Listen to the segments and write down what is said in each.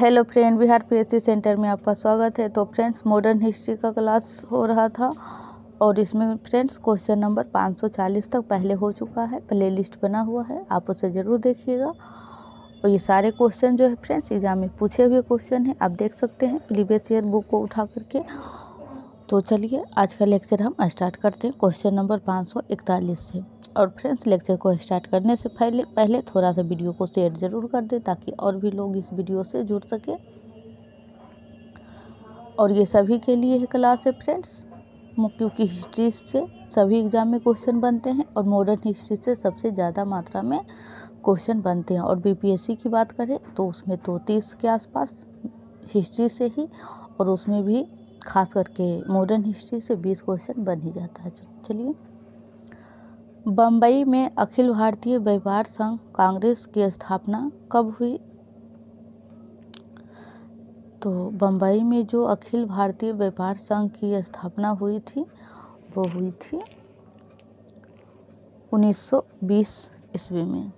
Hello friend, Bihar PSC centre में आपका स्वागत है। तो फ्रेंड्स, मॉडर्न हिस्ट्री का क्लास हो रहा था और इसमें फ्रेंड्स क्वेश्चन नंबर 540 तक पहले हो चुका है। प्लेलिस्ट बना हुआ है, आप उसे ज़रूर देखिएगा। और ये सारे क्वेश्चन जो है फ्रेंड्स एग्जाम में पूछे हुए क्वेश्चन हैं, आप देख सकते हैं प्रीवियस ईयर बुक को उठा करके। तो चलिए आज का लेक्चर हम स्टार्ट करते हैं क्वेश्चन नंबर 541 से। और फ्रेंड्स, लेक्चर को स्टार्ट करने से पहले थोड़ा सा वीडियो को शेयर ज़रूर कर दें ताकि और भी लोग इस वीडियो से जुड़ सके। और ये सभी के लिए है क्लास है फ्रेंड्स, क्योंकि हिस्ट्री से सभी एग्जाम में क्वेश्चन बनते हैं और मॉडर्न हिस्ट्री से सबसे ज़्यादा मात्रा में क्वेश्चन बनते हैं। और बीपीएससी की बात करें तो उसमें तो 30 के आसपास हिस्ट्री से ही, और उसमें भी खास करके मॉडर्न हिस्ट्री से 20 क्वेश्चन बन ही जाता है। चलिए, बम्बई में अखिल भारतीय व्यापार संघ कांग्रेस की स्थापना कब हुई? तो बम्बई में जो अखिल भारतीय व्यापार संघ की स्थापना हुई थी वो हुई थी 1920 ईस्वी में।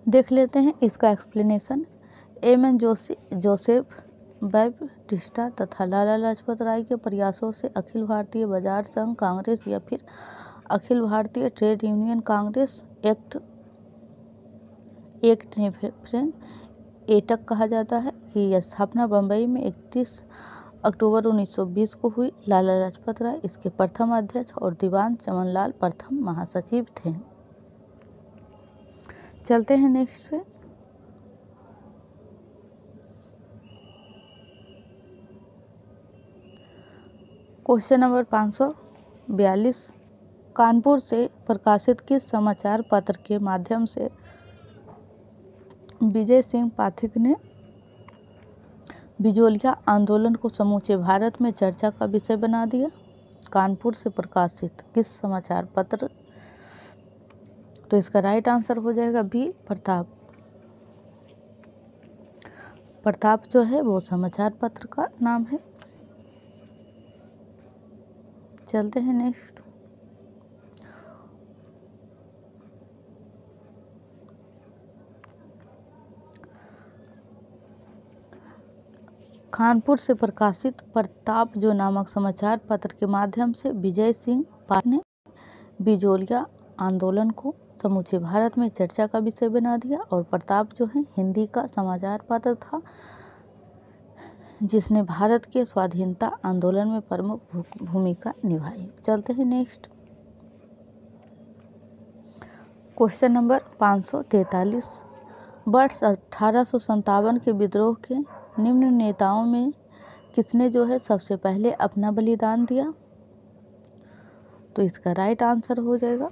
देख लेते हैं इसका एक्सप्लेनेशन। एम.एन. जोसेफ बैप्टिस्टा तथा लाला लाजपत राय के प्रयासों से अखिल भारतीय बाजार संघ कांग्रेस या फिर Akhil Bharatiya trade union Congress act ने फ्रेंड एटक कहा जाता है कि यह स्थापना बम्बई में 31 अक्टूबर 1920 को हुई। लाला लाजपत राय इसके प्रथम अध्यक्ष और दीवान चमनलाल प्रथम महासचिव थे। चलते हैं नेक्स्ट पे। क्वेश्चन नंबर 542, कानपुर से प्रकाशित किस समाचार पत्र के माध्यम से विजय सिंह पाठक ने बिजोलिया आंदोलन को समूचे भारत में चर्चा का विषय बना दिया? कानपुर से प्रकाशित किस समाचार पत्र? तो इसका राइट आंसर हो जाएगा बी, प्रताप। प्रताप जो है वो समाचार पत्र का नाम है। चलते हैं नेक्स्ट। कानपुर से प्रकाशित प्रताप जो नामक समाचार पत्र के माध्यम से विजय सिंह पाठक ने बिजोलिया आंदोलन को समूचे भारत में चर्चा का विषय बना दिया। और प्रताप जो है हिंदी का समाचार पत्र था जिसने भारत के स्वाधीनता आंदोलन में प्रमुख भूमिका निभाई। चलते हैं नेक्स्ट। क्वेश्चन नंबर 543, वर्ष 1857 के विद्रोह के निम्न नेताओं में किसने जो है सबसे पहले अपना बलिदान दिया? तो इसका राइट आंसर हो जाएगा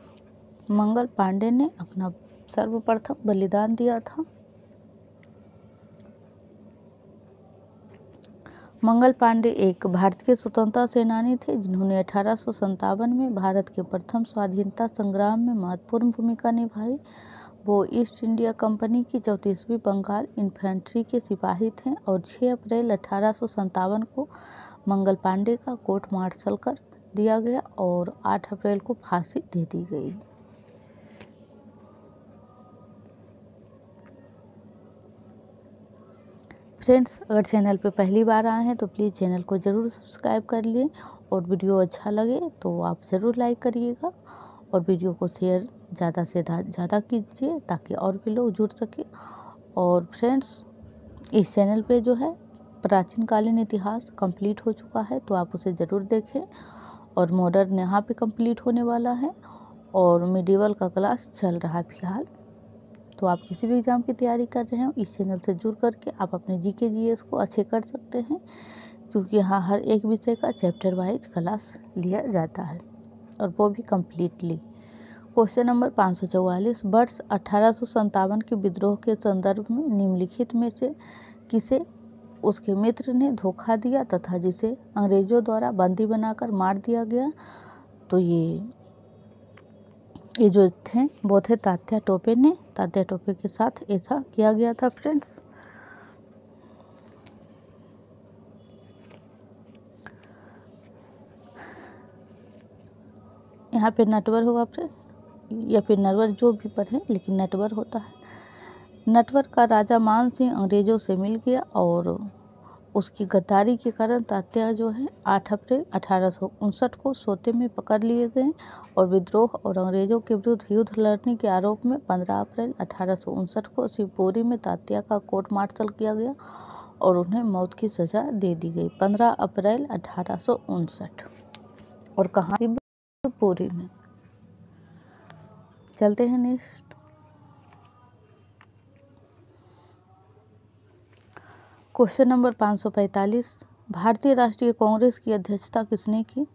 मंगल पांडे ने अपना सर्वप्रथम बलिदान दिया था। मंगल पांडे एक भारतीय स्वतंत्रता सेनानी थे जिन्होंने 1857 में भारत के प्रथम स्वाधीनता संग्राम में महत्वपूर्ण भूमिका निभाई। वो ईस्ट इंडिया कंपनी की 34वीं बंगाल इन्फेंट्री के सिपाही थे और 6 अप्रैल 1857 को मंगल पांडे का कोर्ट मार्शल कर दिया गया और 8 अप्रैल को फांसी दे दी गई। फ्रेंड्स, अगर चैनल पे पहली बार आए हैं तो प्लीज़ चैनल को ज़रूर सब्सक्राइब कर लें और वीडियो अच्छा लगे तो आप ज़रूर लाइक करिएगा और वीडियो को शेयर ज़्यादा से ज़्यादा कीजिए ताकि और भी लोग जुड़ सके। और फ्रेंड्स, इस चैनल पे जो है प्राचीन कालीन इतिहास कंप्लीट हो चुका है तो आप उसे ज़रूर देखें। और मॉडर्न यहाँ पे कंप्लीट होने वाला है और मिडिवल का क्लास चल रहा है फिलहाल। तो आप किसी भी एग्ज़ाम की तैयारी कर रहे हो इस चैनल से जुड़ करके आप अपने जीके जीएस को अच्छे कर सकते हैं, क्योंकि यहाँ हर एक विषय का चैप्टर वाइज क्लास लिया जाता है और वो भी कम्प्लीटली। क्वेश्चन नंबर 544, वर्ष 1857 के विद्रोह के संदर्भ में निम्नलिखित में से किसे उसके मित्र ने धोखा दिया तथा जिसे अंग्रेजों द्वारा बंदी बनाकर मार दिया गया? तो ये जो थे वो थे तात्या टोपे ने। तात्या टोपे के साथ ऐसा किया गया था फ्रेंड्स। यहाँ पे नटवर होगा फ्रेंड, या फिर नरवर, जो भी पढ़ें लेकिन नटवर होता है। नटवर का राजा मान सिंह अंग्रेज़ों से मिल गया और उसकी गद्दारी के कारण तात्या जो है 8 अप्रैल 1859 को सोते में पकड़ लिए गए और विद्रोह और अंग्रेज़ों के विरुद्ध युद्ध लड़ने के आरोप में 15 अप्रैल 1859 को शिवपुरी में तात्या का कोर्ट मार्शल किया गया और उन्हें मौत की सज़ा दे दी गई 15 अप्रैल 1859। और कहाँ? शिवपुरी में। चलते हैं नेक्स्ट। क्वेश्चन नंबर 545, भारतीय राष्ट्रीय कांग्रेस की अध्यक्षता किसने की?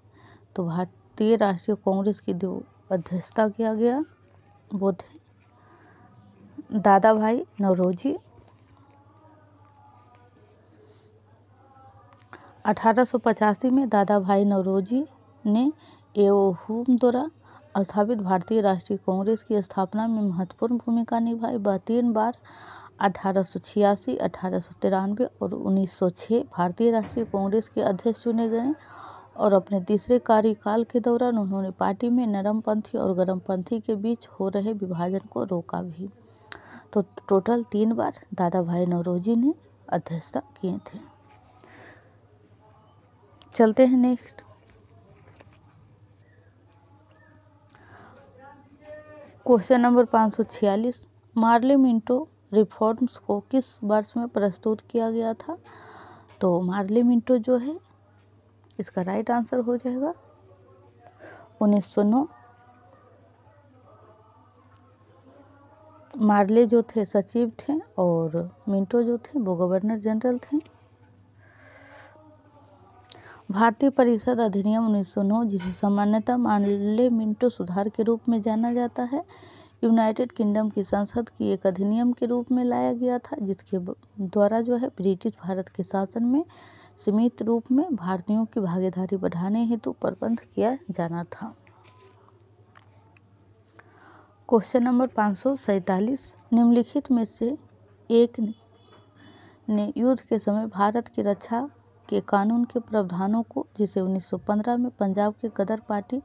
तो भारतीय राष्ट्रीय कांग्रेस की जो अध्यक्षता किया गया वो थे दादा भाई नौरोजी। 1885 में दादा भाई नौरोजी ने एओहुम द्वारा स्थापित भारतीय राष्ट्रीय कांग्रेस की स्थापना में महत्वपूर्ण भूमिका निभाई। वह 3 बार 1886, 1893 और 1906 भारतीय राष्ट्रीय कांग्रेस के अध्यक्ष चुने गए और अपने तीसरे कार्यकाल के दौरान उन्होंने पार्टी में नरमपंथी और गरमपंथी के बीच हो रहे विभाजन को रोका भी। तो टोटल 3 बार दादा भाई नौरोजी ने अध्यक्षता किए थे। चलते हैं next. Question number 546, Morley Minto reforms को किस वर्ष में प्रस्तुत किया गया था? तो मार्ले मिंटो जो है इसका राइट आंसर हो जाएगा 1909। मार्ले जो थे सचिव थे और मिंटो जो थे वो गवर्नर जनरल थे। भारतीय परिषद अधिनियम 1909, जिसे सामान्यतः मार्ले मिंटो सुधार के रूप में जाना जाता है, यूनाइटेड किंगडम की संसद की एक अधिनियम के रूप में लाया गया था, जिसके द्वारा जो है ब्रिटिश भारत के शासन में सीमित रूप में भारतीयों की भागीदारी बढ़ाने हेतु प्रबंध किया जाना था। क्वेश्चन नंबर 547, निम्नलिखित में से एक ने युद्ध के समय भारत की रक्षा के कानून के प्रावधानों को, जिसे 1915 में पंजाब के गदर पार्टी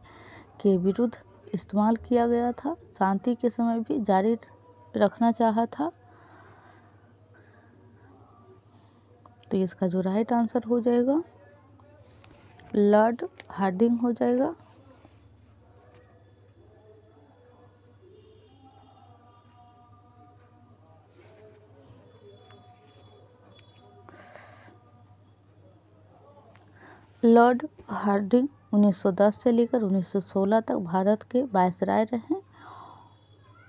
के विरुद्ध इस्तेमाल किया गया था, शांति के समय भी जारी रखना चाहा था? तो इसका जो राइट आंसर हो जाएगा लॉर्ड हार्डिंग हो जाएगा। लॉर्ड हार्डिंग 1910 से लेकर 1916 तक भारत के वायसराय रहे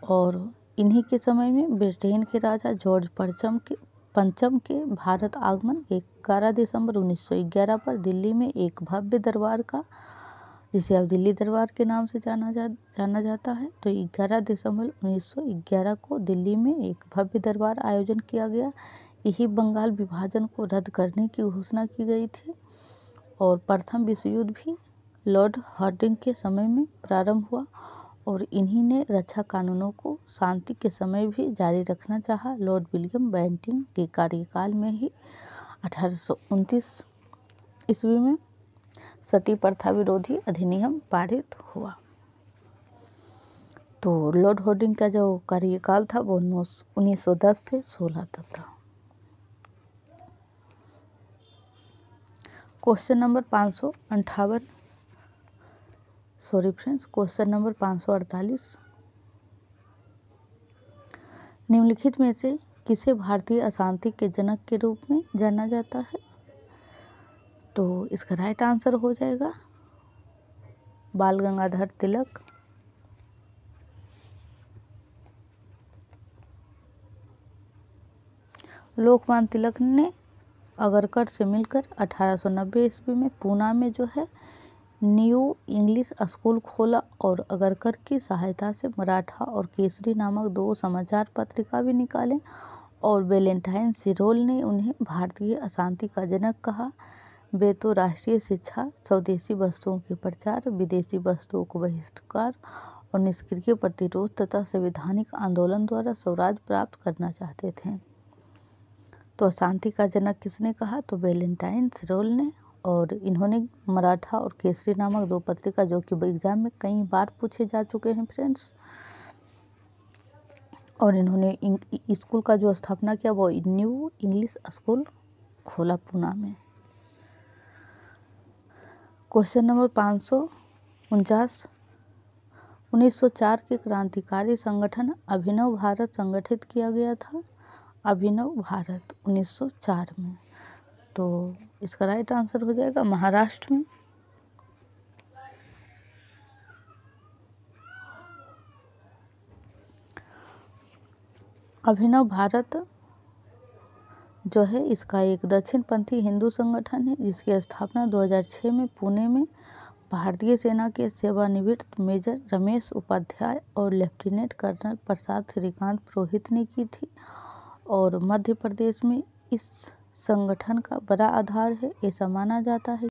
और इन्हीं के समय में ब्रिटेन के राजा जॉर्ज पंचम के भारत आगमन 11 दिसंबर 1911 पर दिल्ली में एक भव्य दरबार का, जिसे अब दिल्ली दरबार के नाम से जाना जाता है, तो 11 दिसंबर 1911 को दिल्ली में एक भव्य दरबार आयोजन किया गया। यही बंगाल विभाजन को रद्द करने की घोषणा की गई थी और प्रथम विश्व युद्ध भी लॉर्ड हार्डिंग के समय में प्रारंभ हुआ और इन्हीं ने रक्षा कानूनों को शांति के समय भी जारी रखना चाहा। लॉर्ड विलियम बेंटिंग के कार्यकाल में ही 1829 ईस्वी में सती प्रथा विरोधी अधिनियम पारित हुआ। तो लॉर्ड हार्डिंग का जो कार्यकाल था वो 1910 से 16 तक था। Question number 548, sorry friends, question number 548, निम्नलिखित में से किसे भारतीय अशांति के जनक के रूप में जाना जाता है? तो इसका राइट आंसर हो जाएगा बाल गंगाधर तिलक। लोकमान्य तिलक ने अगरकर से मिलकर 1890 ईस्वी में पूना में जो है न्यू इंग्लिश स्कूल खोला और अगरकर की सहायता से मराठा और केसरी नामक 2 समाचार पत्रिका भी निकाले और वैलेंटाइन सिरोल ने उन्हें भारतीय अशांति का जनक कहा। वे तो राष्ट्रीय शिक्षा, स्वदेशी वस्तुओं के प्रचार, विदेशी वस्तुओं को बहिष्कार और निष्क्रिय प्रतिरोध तथा संवैधानिक आंदोलन द्वारा स्वराज प्राप्त करना चाहते थे। तो अशांति का जनक किसने कहा? तो वैलेंटाइन सिरोल ने और इन्होंने मराठा और केसरी नामक 2 पत्रिका, जो कि एग्ज़ाम में कई बार पूछे जा चुके हैं फ्रेंड्स। और इन्होंने स्कूल का जो स्थापना किया वो न्यू इंग्लिश स्कूल खोला पूना में। क्वेश्चन नंबर 549, 1904 के क्रांतिकारी संगठन अभिनव भारत संगठित किया गया था। अभिनव भारत 1904 में। तो इसका राइट आंसर हो जाएगा महाराष्ट्र में। अभिनव भारत जो है इसका एक दक्षिणपंथी हिंदू संगठन है, जिसकी स्थापना 2006 में पुणे में भारतीय सेना के सेवानिवृत्त मेजर रमेश उपाध्याय और लेफ्टिनेंट कर्नल प्रसाद श्रीकांत पुरोहित ने की थी। और मध्य प्रदेश में इस संगठन का बड़ा आधार है। ऐसा माना जाता है